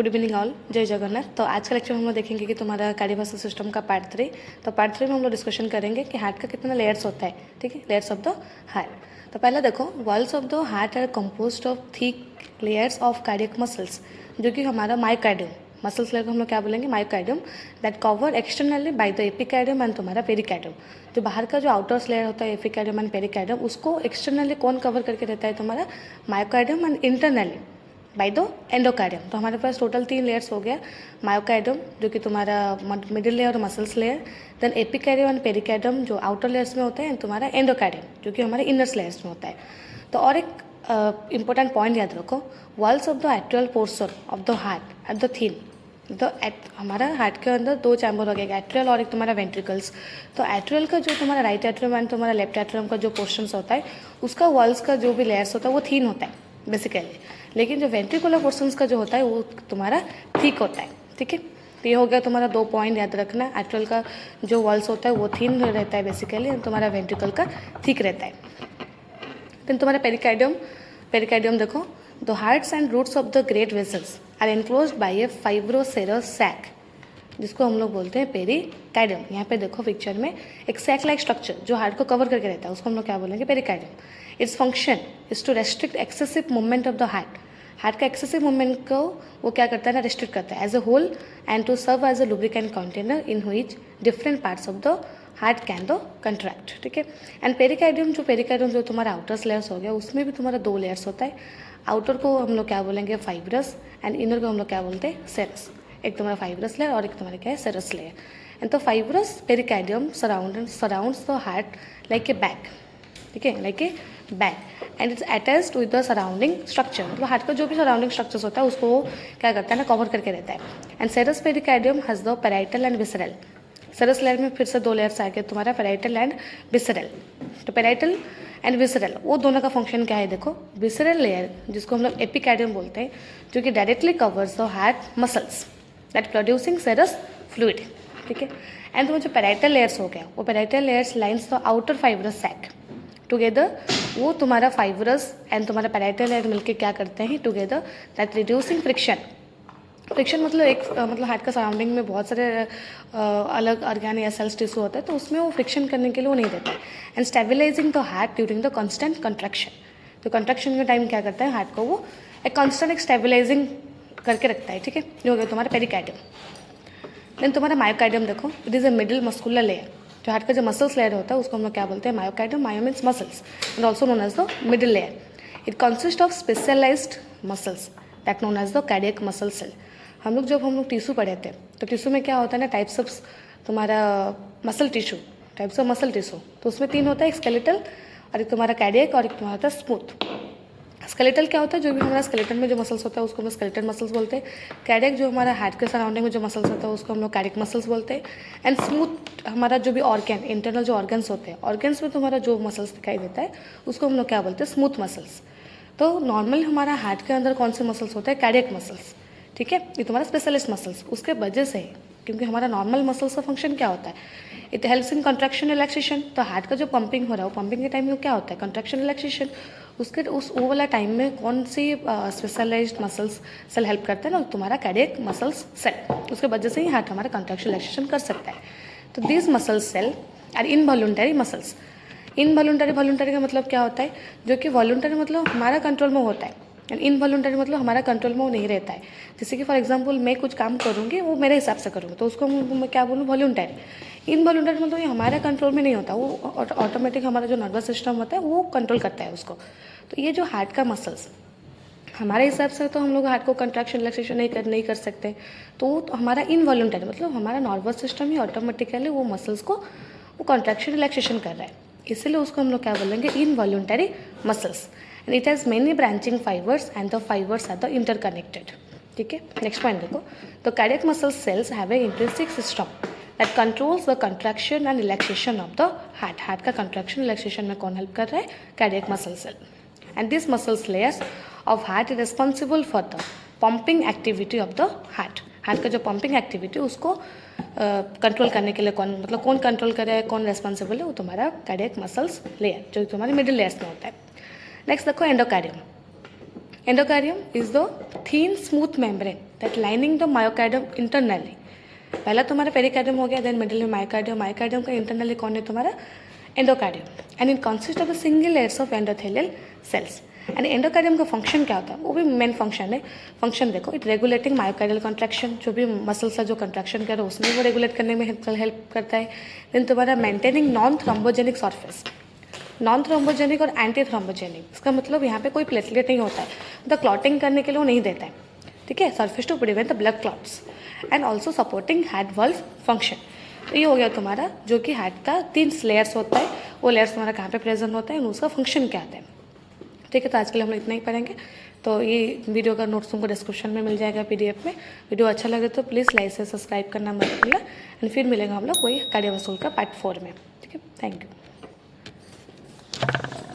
Good evening all, जय जगन्नाथ। तो आज का लेक्चर हम लोग देखेंगे कि तुम्हारा कार्डियोवास्कुलर सिस्टम का पार्ट 3। तो पार्ट 3 में हम लोग डिस्कशन करेंगे कि हार्ट का कितना लेयर्स होता है। ठीक है, लेयर्स ऑफ द हार्ट। तो पहले देखो, walls of the heart are composed of thick layers of cardiac muscles, जो कि हमारा मायोकार्डियम मसल्स लेयर को हम लोग क्या बोलेंगे, myocardium, that cover externally by the epicardium and तुम्हारा पेरिकार्डियम। जो बाहर का जो आउटर लेयर होता है एपिकार्डियम एंड पेरिकार्डियम, उसको एक्सटर्नली कौन कवर करके रहता है, तुम्हारा myocardium, and internally by the endocardium. तो हमारे पास टोटल 3 लेयर्स हो गया, मायोकार्डियम जो कि तुम्हारा मिडिल लेयर और muscles layer, then epicardium and pericardium जो आउटर लेयर्स में होता है, एंड तुम्हारा एंडोकार्डियम जो कि हमारे इनर्स लेयर्स में होता है। तो और एक इंपॉर्टेंट पॉइंट याद रखो, walls of the atrial portion of the heart at the thin. तो हमारा हार्ट के अंदर 2 चैम्बर हो गया, एट्रियल और एक तुम्हारा वेंट्रिकल्स। तो एट्रियल का जो तुम्हारा राइट एट्रियम एंड तुम्हारा लेफ्ट एट्रियम का जो पोर्शंस होता है, उसका वॉल्स का जो भी लेयर्स होता है वो थिन होता है बेसिकली, लेकिन जो वेंट्रिकुलर पोर्शंस का जो होता है वो तुम्हारा थिक होता है। ठीक है, तो ये हो गया तुम्हारा 2 पॉइंट याद रखना। एट्रियल का जो वॉल्स होता है वो थिन रहता है बेसिकली, और तुम्हारा वेंट्रिकल का थिक रहता है। देन तुम्हारा पेरिकार्डियम देखो, the hearts and roots of the great vessels are enclosed by a fibroserous sac, जिसको हम लोग बोलते हैं पेरिकार्डियम। यहाँ पे देखो पिक्चर में एक सैक लाइक स्ट्रक्चर जो हार्ट को कवर करके रहता है, उसको हम लोग क्या बोलेंगे, pericardium. Its function is to restrict excessive movement of the heart. Heart का एक्सेसिव मूवमेंट को वो क्या करता है ना, रेस्ट्रिक्ट करता है as a whole, and to serve as a lubricant container in which different parts of the heart can do contract. ठीक है, एंड पेरिकार्डियम जो तुम्हारा आउटर लेयर्स हो गया, उसमें भी तुम्हारा 2 लेयर्स होता है। आउटर को हम लोग क्या बोलेंगे, फाइब्रस, एंड इनर को हम लोग क्या बोलते हैं, सेरस। एक तुम्हारा फाइब्रस लेयर और एक तुम्हारा क्या है, सेरस लेयर। एंड तो fibrous pericardium surrounds the heart like a bag. ठीक है, like a bag, and it's attached with the surrounding structure. मतलब हार्ट का जो भी सराउंडिंग स्ट्रक्चर्स होता है उसको क्या करता है ना, कवर करके रहता है। And serous pericardium has the parietal and visceral. Serous layer में फिर से 2 लेयर्स आ गए, तुम्हारा पैराइटल एंड विसरल। तो पैराइटल एंड विसरल वो दोनों का फंक्शन क्या है, देखो, विसरल लेयर जिसको हम लोग एपिकार्डियम बोलते हैं, जो कि directly covers the heart muscles that producing serous fluid. ठीक है, एंड तो जो पैराइटल लेयर्स हो गया, वो parietal layers lines the outer fibrous sac together. वो तुम्हारा फाइब्रस एंड तुम्हारा पैराइटल लेयर मिलकर क्या करते हैं together, that reducing friction. Friction मतलब मतलब हार्ट का सराउंडिंग में बहुत सारे अलग ऑर्गन या सेल्स टिश्यू होता है, तो उसमें वो फ्रिक्शन करने के लिए वो नहीं देता है। And stabilising the heart during the constant contraction. तो कंट्रैक्शन के टाइम क्या करता है, हार्ट को वो एक कॉन्स्टेंट एक स्टेबिलाइजिंग करके रखता है। ठीक है, ये हो गया तुम्हारा पेरिकार्डियम। देन तुम्हारा मायोकार्डियम देखो, it is a middle muscular layer. जो हार्ट का जो मसल्स लेयर होता है उसको हम लोग क्या बोलते हैं, myocardium. Myo means muscles and also known as the middle layer. It consist of specialized muscles that known as the cardiac muscle cell. हम लोग टिश्यू पढ़े थे, तो टिश्यू में क्या होता है ना, टाइप्स ऑफ तुम्हारा muscle tissue, types of muscle tissue. तो उसमें 3 होता है, एक स्केलेटल और एक तुम्हारा कार्डियक और एक तुम्हारा होता है स्मूथ। स्केलेटल क्या होता है, जो भी हमारा स्केलेटन में जो मसल्स होता है उसको हम स्केलेटल मसल्स बोलते हैं। कार्डियक जो हमारा हार्ट के सराउंडिंग में जो मसल्स होता है उसको हम लोग कार्डियक मसल्स बोलते हैं। एंड स्मूथ हमारा जो भी ऑर्गन, इंटरनल जो ऑर्गन्स होते हैं, ऑर्गन्स में तुम्हारा जो मसल्स दिखाई देता है उसको हम लोग क्या बोलते हैं, स्मूथ मसल्स। तो नॉर्मल हमारा हार्ट के अंदर कौन से मसल्स होते हैं, कार्डियक मसल्स। ठीक है, ये तुम्हारा स्पेशलिस्ट मसल्स उसके वजह से है, क्योंकि हमारा नॉर्मल मसल्स का फंक्शन क्या होता है, it helps in contraction relaxation. तो हार्ट का जो पंपिंग हो रहा है वो पंपिंग के टाइम में क्या होता है, कंट्रैक्शन रिलैक्सेशन। उसके वो वाला टाइम में कौन सी स्पेशलाइज्ड मसल्स सेल हेल्प करते हैं ना, तुम्हारा कार्डियक मसल्स सेल। उसके वजह से ही हार्ट हमारा कंट्रैक्शन रिलैक्सेशन कर सकता है। तो this muscle cell are involuntary muscles. Voluntary का मतलब क्या होता है, जो कि वॉलंटरी मतलब हमारा कंट्रोल में होता है, एंड इनवॉलंटरी मतलब हमारा कंट्रोल में वो नहीं रहता है। जैसे कि फॉर एग्जांपल मैं कुछ काम करूँगी, वो मेरे हिसाब से करूँगी, तो उसको मैं क्या बोलूँ, वॉलंटरी। इनवॉलंटरी मतलब ये हमारे कंट्रोल में नहीं होता, वो ऑटोमेटिक हमारा जो नर्वस सिस्टम होता है वो कंट्रोल करता है उसको। तो ये जो हार्ट का मसल्स हमारे हिसाब से, तो हम लोग हार्ट को कंट्रैक्शन रिलैक्सेशन नहीं कर सकते, तो हमारा इनवॉलंटरी मतलब हमारा नर्वस सिस्टम ही ऑटोमेटिकली वो मसल्स को वो कंट्रैक्शन रिलैक्सेशन कर रहा है, इसलिए उसको हम लोग क्या बोलेंगे, involuntary muscles. And it has many branching fibers and the fibers are the interconnected. ठीक है, नेक्स्ट पॉइंट देखो, तो cardiac muscle cells have a intrinsic system that controls the contraction and relaxation of the heart. Heart का contraction relaxation में कौन help कर रहा है, cardiac muscle cell. And this muscles layers of heart is responsible for the pumping activity of the heart. Heart का जो pumping activity उसको control करने के लिए कौन कंट्रोल करे है, कौन रेस्पॉन्सिबल है, वो तुम्हारा कार्डियक मसल्स लेयर जो तुम्हारे मिडिल लेयर्स में होता है। नेक्स्ट देखो endocardium. Endocardium is the thin smooth membrane that lining the myocardium internally. पहला तुम्हारा पेरिकार्डियम हो गया, देन मिडिल में मायोकार्डियम, मायोकार्डियम का इंटरनली कौन है तुम्हारा endocardium and it consist of the single layers of endothelial cells. And endocardium का फंक्शन क्या होता है, वो भी मेन फंक्शन है। फंक्शन देखो, इट रेगुलेटिंग मायोकार्डियल कॉन्ट्रैक्शन, जो भी मसल्स का जो कंट्रैक्शन कर रहा है उसमें वो रेगुलेट करने में हेल्प करता है। देन तुम्हारा maintaining non thrombogenic surface, non thrombogenic और एंटी थ्रोम्बोजेनिक, इसका मतलब यहाँ पे कोई प्लेटलेट नहीं होता है, मतलब क्लॉटिंग करने के लिए वो नहीं देता है, ठीक है, surface to prevent the blood clots and also supporting heart valve function. तो ये हो गया तुम्हारा जो कि हार्ट का 3 लेयर्स होता है, वो लेयर्स तुम्हारा कहाँ पे प्रेजेंट होता है और उसका फंक्शन क्या आता है, ठीक है। तो आज के लिए हम लोग इतना ही पढ़ेंगे। तो ये वीडियो का नोट्स तुमको डिस्क्रिप्शन में मिल जाएगा PDF में। वीडियो अच्छा लगे तो प्लीज़ लाइक से सब्सक्राइब करना मत भूलना। एंड फिर मिलेगा हम लोग वही कार्डियोवास्कुलर का पार्ट 4 में, ठीक है। Thank you.